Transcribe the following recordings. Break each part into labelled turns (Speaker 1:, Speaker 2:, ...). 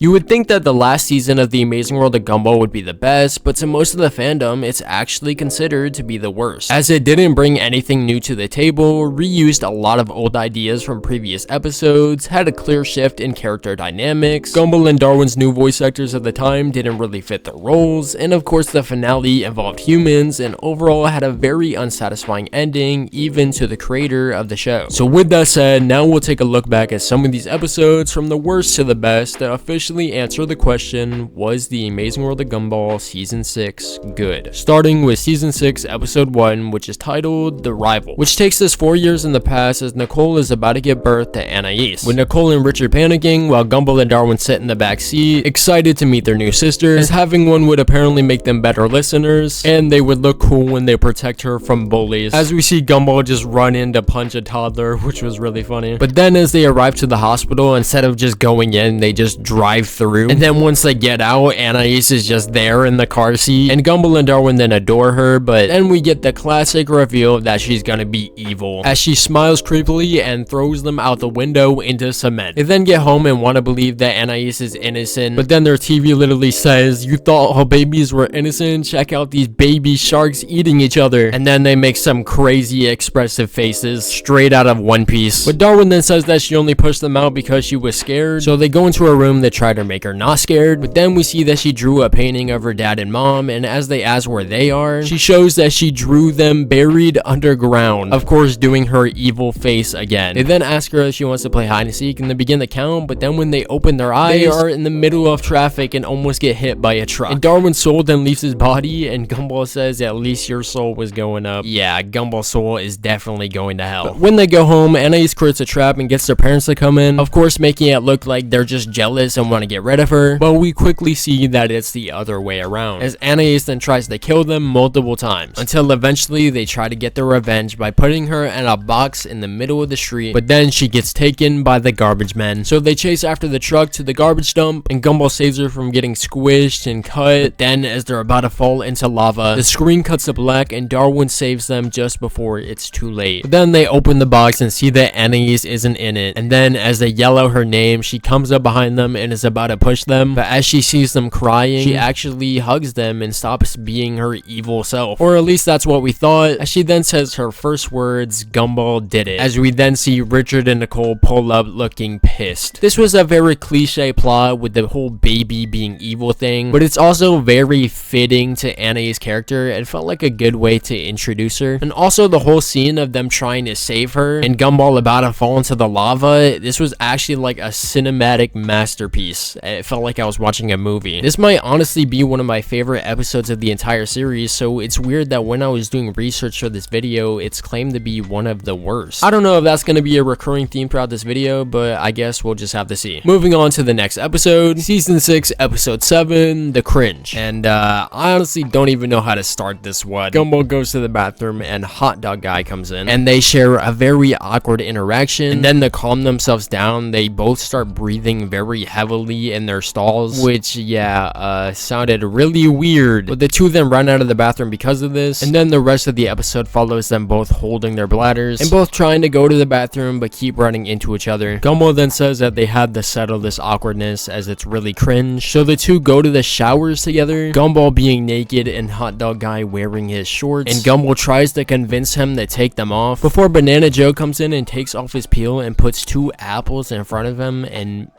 Speaker 1: You would think that the last season of The Amazing World of Gumball would be the best, but to most of the fandom, it's actually considered to be the worst, as it didn't bring anything new to the table, reused a lot of old ideas from previous episodes, had a clear shift in character dynamics, Gumball and Darwin's new voice actors at the time didn't really fit their roles, and of course the finale involved humans, and overall had a very unsatisfying ending, even to the creator of the show. So with that said, now we'll take a look back at some of these episodes from the worst to the best that officially answer the question, was The Amazing World of Gumball Season 6 good? Starting with Season 6 Episode 1, which is titled The Rival, which takes us 4 years in the past as Nicole is about to give birth to Anais, with Nicole and Richard panicking while Gumball and Darwin sit in the back seat, excited to meet their new sister, as having one would apparently make them better listeners, and they would look cool when they protect her from bullies, as we see Gumball just run in to punch a toddler, which was really funny. But then as they arrive to the hospital, instead of just going in, they just drive through, and then once they get out, Anais is just there in the car seat, and Gumball and Darwin then adore her, but then we get the classic reveal that she's gonna be evil, as she smiles creepily and throws them out the window into cement. They then get home and want to believe that Anais is innocent, but then their TV literally says, "You thought all babies were innocent? Check out these baby sharks eating each other," and then they make some crazy expressive faces straight out of One Piece. But Darwin then says that she only pushed them out because she was scared, so they go into her room to try to make her not scared, but then we see that she drew a painting of her dad and mom, and as they ask where they are, she shows that she drew them buried underground, of course doing her evil face again. They then ask her if she wants to play hide and seek, and they begin to count, but then when they open their eyes, they are in the middle of traffic and almost get hit by a truck. And Darwin's soul then leaves his body, and Gumball says, "At least your soul was going up." Yeah, Gumball's soul is definitely going to hell. But when they go home, Anais creates a trap and gets their parents to come in, of course making it look like they're just jealous and want to get rid of her, but we quickly see that it's the other way around, as Anais then tries to kill them multiple times, until eventually they try to get their revenge by putting her in a box in the middle of the street, but then she gets taken by the garbage men. So they chase after the truck to the garbage dump, and Gumball saves her from getting squished and cut, but then as they're about to fall into lava, the screen cuts to black and Darwin saves them just before it's too late. But then they open the box and see that Anais isn't in it, and then as they yell out her name, she comes up behind them and is about to push them, but as she sees them crying, she actually hugs them and stops being her evil self, or at least that's what we thought, as she then says her first words, "Gumball did it," as we then see Richard and Nicole pull up looking pissed. This was a very cliche plot with the whole baby being evil thing, but it's also very fitting to Anais' character. It felt like a good way to introduce her, and also the whole scene of them trying to save her and Gumball about to fall into the lava, this was actually like a cinematic masterpiece. It felt like I was watching a movie. This might honestly be one of my favorite episodes of the entire series, so it's weird that when I was doing research for this video, it's claimed to be one of the worst. I don't know if that's going to be a recurring theme throughout this video, but I guess we'll just have to see. Moving on to the next episode, Season 6, Episode 7, The Cringe. And I honestly don't even know how to start this one. Gumball goes to the bathroom and Hot Dog Guy comes in, and they share a very awkward interaction, and then to calm themselves down, they both start breathing very heavily in their stalls, which sounded really weird, but the two of them run out of the bathroom because of this, and then the rest of the episode follows them both holding their bladders and both trying to go to the bathroom but keep running into each other. Gumball then says that they had to settle this awkwardness as it's really cringe, so the two go to the showers together, Gumball being naked and Hot Dog Guy wearing his shorts, and Gumball tries to convince him to take them off before Banana Joe comes in and takes off his peel and puts 2 apples in front of him, and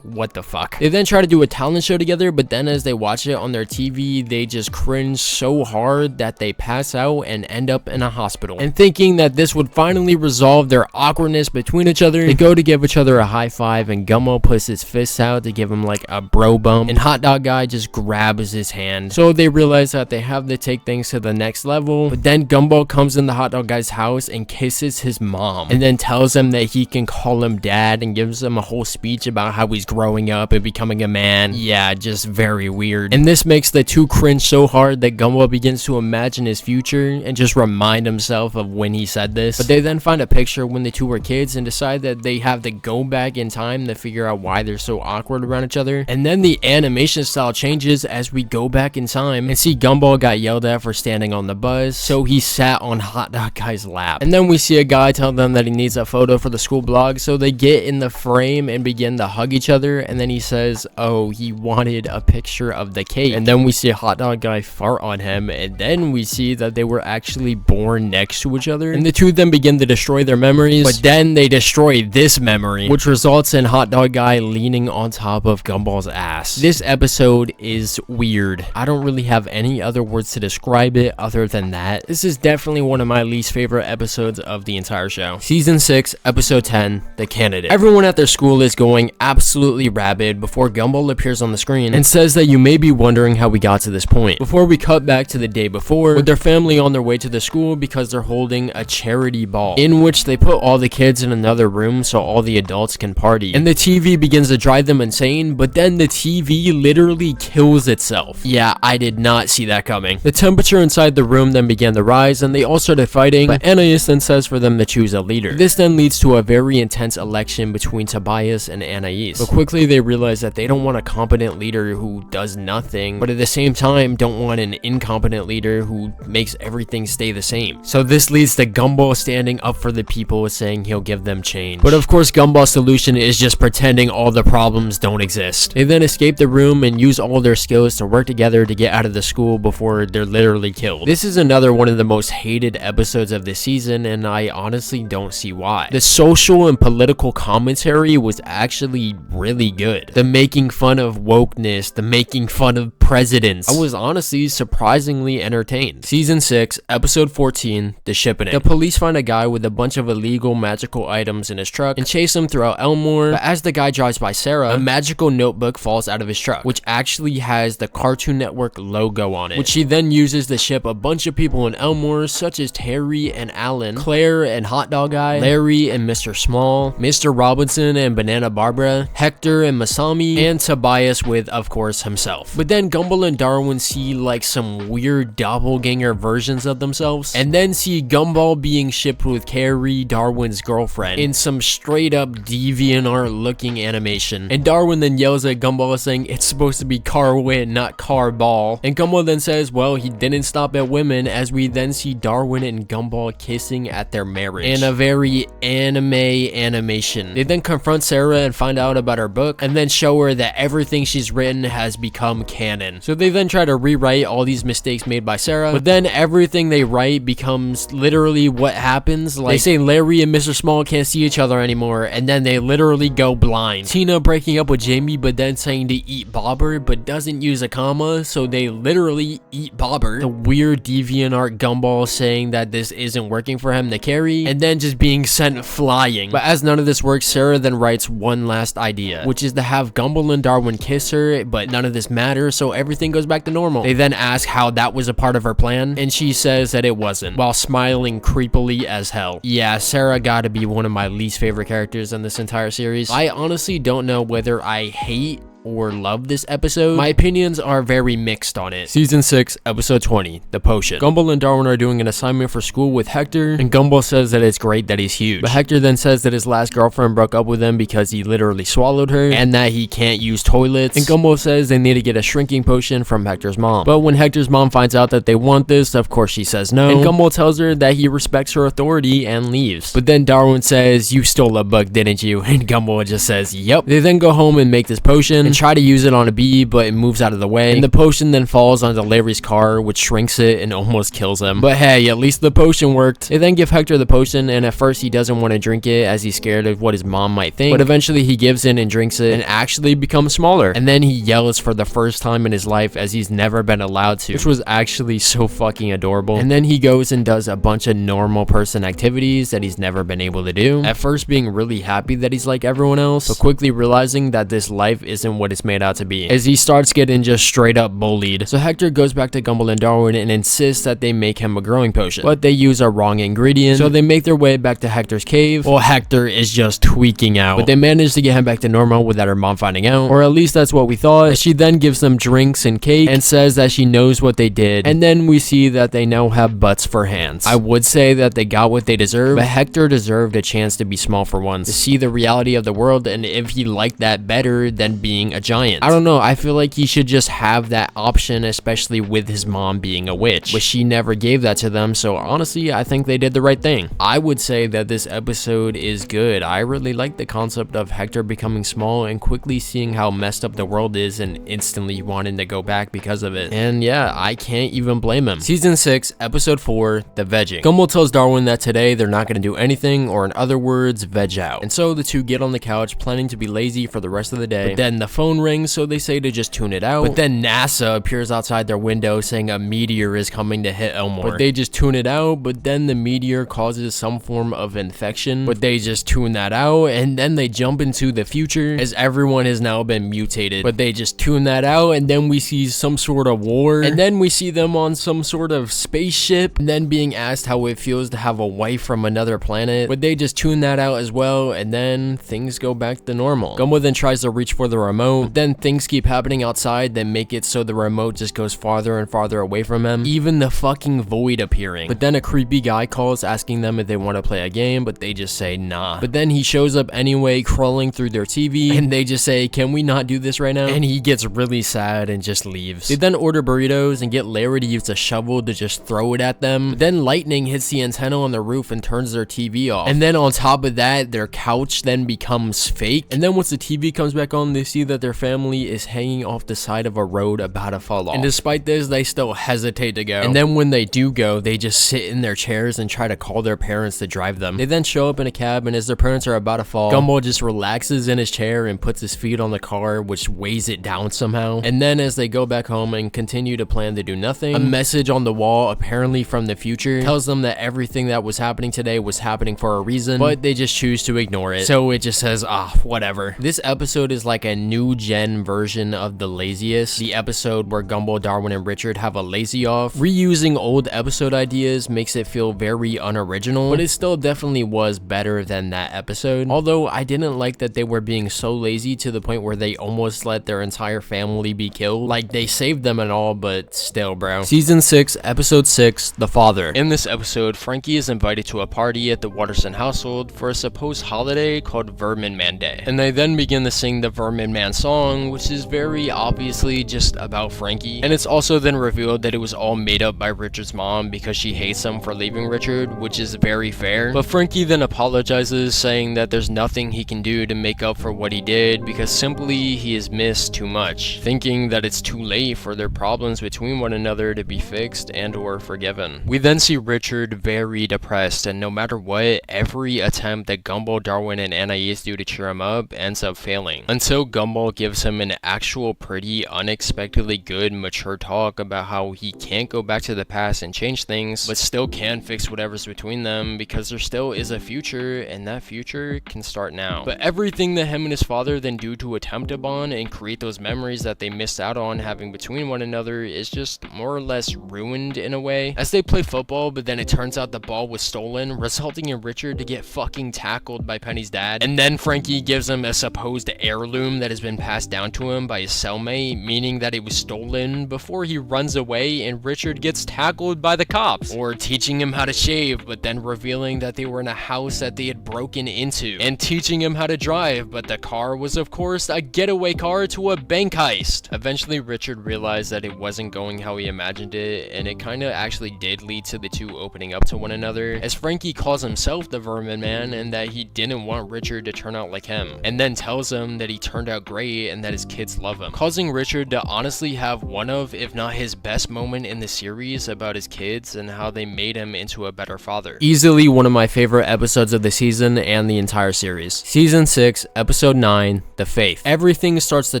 Speaker 1: what the fuck. They then try to do a talent show together, but then as they watch it on their TV, they just cringe so hard that they pass out and end up in a hospital. And thinking that this would finally resolve their awkwardness between each other, they go to give each other a high five, and Gumball puts his fists out to give him like a bro bump, and Hot Dog Guy just grabs his hand. So they realize that they have to take things to the next level, but then Gumball comes in the Hot Dog Guy's house and kisses his mom, and then tells him that he can call him dad, and gives him a whole speech about how he's growing up and becoming a man. Yeah, just very weird. And this makes the two cringe so hard that Gumball begins to imagine his future and just remind himself of when he said this. But they then find a picture when the two were kids and decide that they have to go back in time to figure out why they're so awkward around each other. And then the animation style changes as we go back in time and see Gumball got yelled at for standing on the bus, so he sat on Hot Dog Guy's lap. And then we see a guy tell them that he needs a photo for the school blog, so they get in the frame and begin to hug each other. other, and then he says, oh, he wanted a picture of the cake. And then we see a hot dog guy fart on him, and then we see that they were actually born next to each other. And the two of them begin to destroy their memories, but then they destroy this memory, which results in hot dog guy leaning on top of Gumball's ass. This episode is weird. I don't really have any other words to describe it other than that. This is definitely one of my least favorite episodes of the entire show. Season 6, episode 10, The Candidate. Everyone at their school is going absolutely rabid before Gumball appears on the screen and says that you may be wondering how we got to this point. Before we cut back to the day before, with their family on their way to the school because they're holding a charity ball, in which they put all the kids in another room so all the adults can party. And the TV begins to drive them insane, but then the TV literally kills itself. Yeah, I did not see that coming. The temperature inside the room then began to rise, and they all started fighting, but Anais then says for them to choose a leader. This then leads to a very intense election between Tobias and Anais. But quickly they realize that they don't want a competent leader who does nothing, but at the same time don't want an incompetent leader who makes everything stay the same. So this leads to Gumball standing up for the people, saying he'll give them change. But of course Gumball's solution is just pretending all the problems don't exist. They then escape the room and use all their skills to work together to get out of the school before they're literally killed. This is another one of the most hated episodes of this season, and I honestly don't see why. The social and political commentary was actually really good. The making fun of wokeness, the making fun of presidents. I was honestly surprisingly entertained. Season 6, episode 14, The Shippening. The police find a guy with a bunch of illegal magical items in his truck and chase him throughout Elmore, but as the guy drives by Sarah, a magical notebook falls out of his truck, which actually has the Cartoon Network logo on it, which she then uses to ship a bunch of people in Elmore, such as Terry and Alan, Claire and Hot Dog Guy, Larry and Mr. Small, Mr. Robinson and Banana Barbara, Hector and Masami, and Tobias with, of course, himself. But then Gumball and Darwin see like some weird doppelganger versions of themselves, and then see Gumball being shipped with Carrie, Darwin's girlfriend, in some straight up DeviantArt looking animation. And Darwin then yells at Gumball saying it's supposed to be Carwin, not Carball. And Gumball then says, well, he didn't stop at women, as we then see Darwin and Gumball kissing at their marriage in a very anime animation. They then confront Sarah and find out about her book, and then show her that everything she's written has become canon. So they then try to rewrite all these mistakes made by Sarah, but then everything they write becomes literally what happens. Like, they say Larry and Mr. Small can't see each other anymore, and then they literally go blind. Tina breaking up with Jamie, but then saying to eat Bobber, but doesn't use a comma, so they literally eat Bobber. The weird DeviantArt Gumball saying that this isn't working for him to carry, and then just being sent flying. But as none of this works, Sarah then writes one last idea, which is to have Gumball and Darwin kiss her, but none of this matters, so everything goes back to normal. They then ask how that was a part of her plan, and she says that it wasn't, while smiling creepily as hell. Yeah, Sarah gotta be one of my least favorite characters in this entire series. I honestly don't know whether I hate or love this episode. My opinions are very mixed on it. Season 6, episode 20, The Potion. Gumball and Darwin are doing an assignment for school with Hector, and Gumball says that it's great that he's huge. But Hector then says that his last girlfriend broke up with him because he literally swallowed her, and that he can't use toilets. And Gumball says they need to get a shrinking potion from Hector's mom. But when Hector's mom finds out that they want this, of course she says no, and Gumball tells her that he respects her authority and leaves. But then Darwin says, you stole a book, didn't you? And Gumball just says, yep. They then go home and make this potion, and try to use it on a bee, but it moves out of the way, and the potion then falls onto Larry's car, which shrinks it and almost kills him. But hey, at least the potion worked. They then give Hector the potion, and at first he doesn't want to drink it as he's scared of what his mom might think, but eventually he gives in and drinks it and actually becomes smaller. And then he yells for the first time in his life, as he's never been allowed to, which was actually so fucking adorable. And then he goes and does a bunch of normal person activities that he's never been able to do, at first being really happy that he's like everyone else, but quickly realizing that this life isn't what it's made out to be, as he starts getting just straight up bullied. So Hector goes back to Gumball and Darwin and insists that they make him a growing potion, but they use a wrong ingredient, so they make their way back to Hector's cave. Well, Hector is just tweaking out, but they manage to get him back to normal without her mom finding out, or at least that's what we thought. She then gives them drinks and cake and says that she knows what they did, and then we see that they now have butts for hands. I would say that they got what they deserve, but Hector deserved a chance to be small for once, to see the reality of the world, and if he liked that better than being being a giant. I don't know, I feel like he should just have that option, especially with his mom being a witch, but she never gave that to them, so honestly, I think they did the right thing. I would say that this episode is good. I really like the concept of Hector becoming small and quickly seeing how messed up the world is and instantly wanting to go back because of it. And yeah, I can't even blame him. Season 6, episode 4, the Veging. Gumball tells Darwin that today they're not going to do anything, or in other words, veg out. And so the two get on the couch planning to be lazy for the rest of the day, but then the phone rings, so they say to just tune it out. But then NASA appears outside their window saying a meteor is coming to hit Elmore, but they just tune it out. But then the meteor causes some form of infection, but they just tune that out. And then they jump into the future as everyone has now been mutated, but they just tune that out. And then we see some sort of war, and then we see them on some sort of spaceship, and then being asked how it feels to have a wife from another planet, but they just tune that out as well. And then things go back to normal. Gumball then tries to reach for the remote, but then things keep happening outside that make it so the remote just goes farther and farther away from him, even the fucking void appearing. But then a creepy guy calls asking them if they want to play a game, but they just say nah. But then he shows up anyway, crawling through their TV, and they just say, can we not do this right now? And he gets really sad and just leaves. They then order burritos and get Larry to use a shovel to just throw it at them. But then lightning hits the antenna on the roof and turns their TV off. And then on top of that, their couch then becomes fake. And then once the TV comes back on, they see that their family is hanging off the side of a road about to fall off. And despite this, they still hesitate to go. And then when they do go, they just sit in their chairs and try to call their parents to drive them. They then show up in a cab, and as their parents are about to fall, Gumball just relaxes in his chair and puts his feet on the car, which weighs it down somehow. And then as they go back home and continue to plan to do nothing, a message on the wall, apparently from the future, tells them that everything that was happening today was happening for a reason, but they just choose to ignore it. So it just says, whatever. This episode is like a new gen version of The Laziest, the episode where Gumball, Darwin, and Richard have a lazy off. Reusing old episode ideas makes it feel very unoriginal, but it still definitely was better than that episode. Although I didn't like that they were being so lazy to the point where they almost let their entire family be killed. Like, they saved them and all, but still, bro. Season 6, episode 6, The Father. In this episode, Frankie is invited to a party at the Watterson household for a supposed holiday called Vermin Man Day. And they then begin to sing the Vermin Man song, which is very obviously just about Frankie. And it's also then revealed that it was all made up by Richard's mom because she hates him for leaving Richard, which is very fair. But Frankie then apologizes, saying that there's nothing he can do to make up for what he did because simply he has missed too much, thinking that it's too late for their problems between one another to be fixed and or forgiven. We then see Richard very depressed, and no matter what, every attempt that Gumball, Darwin, and Anais do to cheer him up ends up failing, until Gumball gives him an actual pretty unexpectedly good mature talk about how he can't go back to the past and change things, but still can fix whatever's between them because there still is a future, and that future can start now. But everything that him and his father then do to attempt to bond and create those memories that they missed out on having between one another is just more or less ruined in a way, as they play football, but then it turns out the ball was stolen, resulting in Richard to get fucking tackled by Penny's dad. And then Frankie gives him a supposed heirloom that has been passed down to him by his cellmate, meaning that it was stolen, before he runs away and Richard gets tackled by the cops, or teaching him how to shave, but then revealing that they were in a house that they had broken into, and teaching him how to drive, but the car was of course a getaway car to a bank heist. Eventually Richard realized that it wasn't going how he imagined it, and it kinda actually did lead to the two opening up to one another, as Frankie calls himself the Vermin Man and that he didn't want Richard to turn out like him, and then tells him that he turned out great and that his kids love him, causing Richard to honestly have one of, if not his best moment in the series about his kids and how they made him into a better father. Easily one of my favorite episodes of the season and the entire series. Season 6, episode 9, The Faith. Everything starts to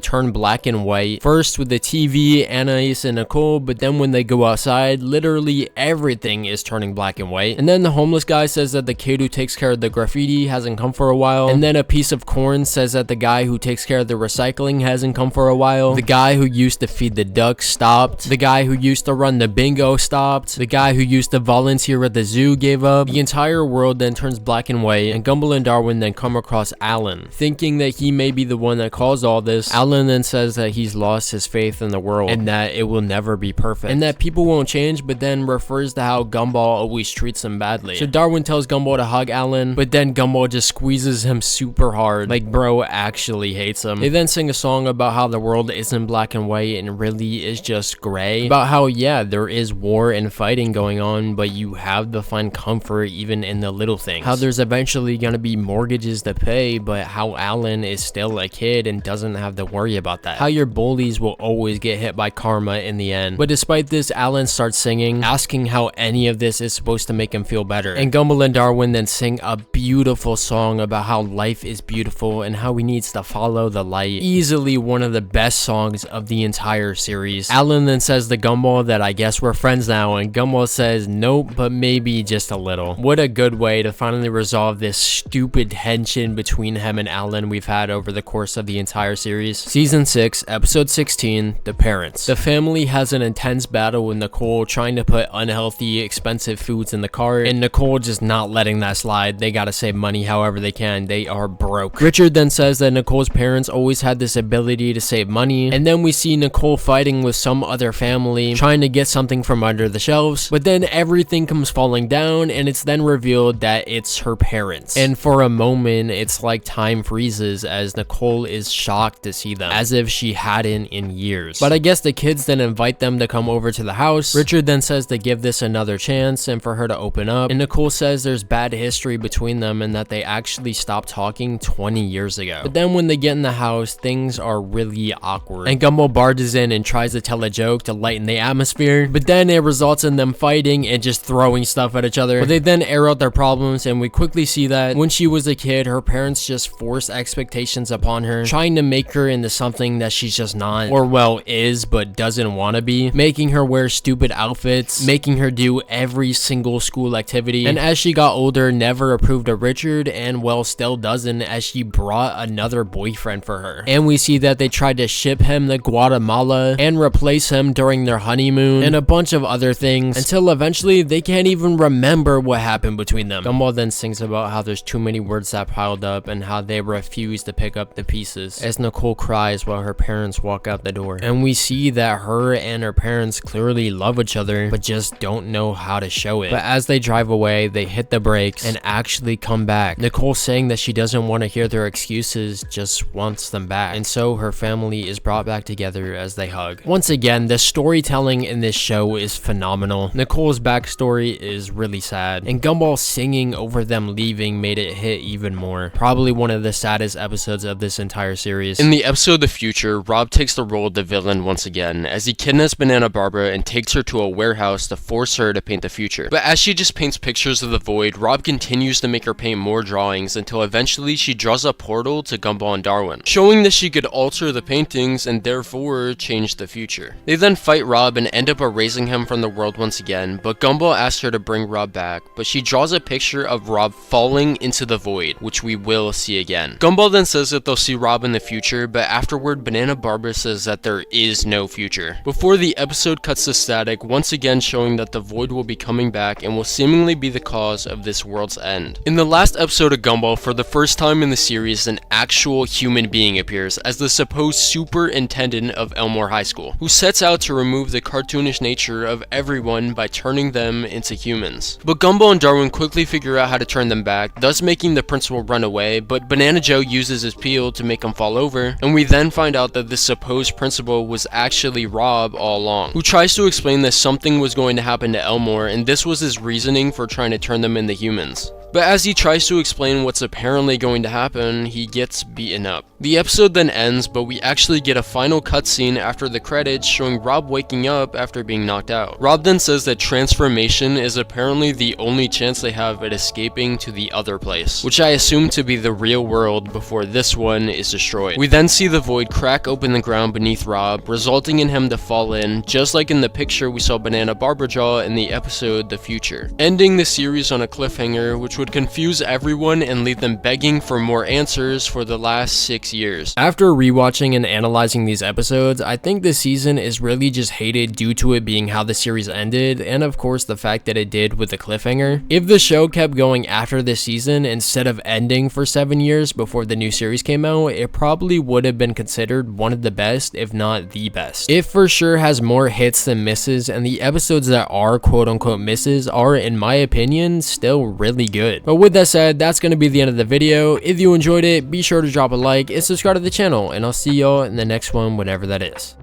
Speaker 1: turn black and white, first with the TV, Anais, and Nicole, but then when they go outside, literally everything is turning black and white. And then the homeless guy says that the kid who takes care of the graffiti hasn't come for a while, and then a piece of corn says that the guy who takes care of the recycling hasn't come for a while, the guy who used to feed the ducks stopped, the guy who used to run the bingo stopped, the guy who used to volunteer at the zoo gave up. The entire world then turns black and white, and Gumball and Darwin then come across Alan, thinking that he may be the one that caused all this. Alan then says that he's lost his faith in the world, and that it will never be perfect, and that people won't change, but then refers to how Gumball always treats him badly. So Darwin tells Gumball to hug Alan, but then Gumball just squeezes him super hard, like bro actually hates him. They then sing a song about how the world isn't black and white and really is just gray, about how yeah, there is war and fighting going on, but you have to find comfort even in the little things. How there's eventually gonna be mortgages to pay, but how Alan is still a kid and doesn't have to worry about that. How your bullies will always get hit by karma in the end. But despite this, Alan starts singing, asking how any of this is supposed to make him feel better. And Gumball and Darwin then sing a beautiful song about how life is beautiful and how he needs to follow the light. Easily one of the best songs of the entire series. Alan then says to Gumball that I guess we're friends now, and Gumball says nope, but maybe just a little. What a good way to finally resolve this stupid tension between him and Alan we've had over the course of the entire series. Season 6, episode 16, The Parents. The family has an intense battle with Nicole trying to put unhealthy, expensive foods in the cart, and Nicole just not letting that slide. They gotta save money however they can. They are broke. Richard then says that Nicole's parents always had this ability to save money, and then we see Nicole fighting with some other family trying to get something from under the shelves, but then everything comes falling down and it's then revealed that it's her parents. And for a moment it's like time freezes as Nicole is shocked to see them, as if she hadn't in years. But I guess the kids then invite them to come over to the house. Richard then says to give this another chance and for her to open up, and Nicole says there's bad history between them and that they actually stopped talking 20 years ago. But then when they get in the house, things are really awkward, and Gumball barges in and tries to tell a joke to lighten the atmosphere, but then it results in them fighting and just throwing stuff at each other. But they then air out their problems, and we quickly see that when she was a kid, her parents just forced expectations upon her, trying to make her into something that she's just not, or well, is but doesn't want to be, making her wear stupid outfits, making her do every single school activity, and as she got older, never approved of Richard, and well, still doesn't, as she brought another boyfriend for her. And we see that they tried to ship him to Guatemala and replace him during their honeymoon, and a bunch of other things, until eventually they can't even remember what happened between them. Gumball then sings about how there's too many words that piled up and how they refuse to pick up the pieces, as Nicole cries while her parents walk out the door. And we see that her and her parents clearly love each other, but just don't know how to show it. But as they drive away, they hit the brakes and actually come back. Nicole saying that she doesn't want to hear their excuses, just wants them back. And so her family is brought back together as they hug. Once again, the storytelling in this show is phenomenal. Nicole's backstory is really sad, and Gumball singing over them leaving made it hit even more. Probably one of the saddest episodes of this entire series. In the episode The Future, Rob takes the role of the villain once again, as he kidnaps Banana Barbara and takes her to a warehouse to force her to paint the future. But as she just paints pictures of the void, Rob continues to make her paint more drawings until eventually she draws a portal to Gumball and Darwin, showing that she could alter the paintings and therefore change the future. They then fight Rob and end up erasing him from the world once again, but Gumball asks her to bring Rob back, but she draws a picture of Rob falling into the void, which we will see again. Gumball then says that they'll see Rob in the future, but afterward Banana Barbara says that there is no future. Before the episode cuts to static, once again showing that the void will be coming back and will seemingly be the cause of this world's end. In the last episode of Gumball, for the first time in the series, an actual human being appears as the supposed superintendent of Elmore High School, who sets out to remove the cartoonish nature of everyone by turning them into humans. But Gumball and Darwin quickly figure out how to turn them back, thus making the principal run away, but Banana Joe uses his peel to make him fall over, and we then find out that this supposed principal was actually Rob all along, who tries to explain that something was going to happen to Elmore, and this was his reasoning for trying to turn them into humans. But as he tries to explain what's apparently going to happen, he gets beaten up. The episode then ends, but we actually get a final cutscene after the credits showing Rob waking up after being knocked out. Rob then says that transformation is apparently the only chance they have at escaping to the other place, which I assume to be the real world before this one is destroyed. We then see the void crack open the ground beneath Rob, resulting in him to fall in, just like in the picture we saw Banana Barbara draw in the episode The Future, ending the series on a cliffhanger which would confuse everyone and leave them begging for more answers for the last 6 years. After rewatching and analyzing these episodes, I think this season is really just hated due to it being how the series ended, and of course the fact that it did with the cliffhanger. If the show kept going after this season instead of ending for 7 years before the new series came out, it probably would have been considered one of the best, if not the best. It for sure has more hits than misses, and the episodes that are quote-unquote misses are, in my opinion, still really good. good. But with that said, that's going to be the end of the video. If you enjoyed it, be sure to drop a like and subscribe to the channel, and I'll see y'all in the next one whenever that is.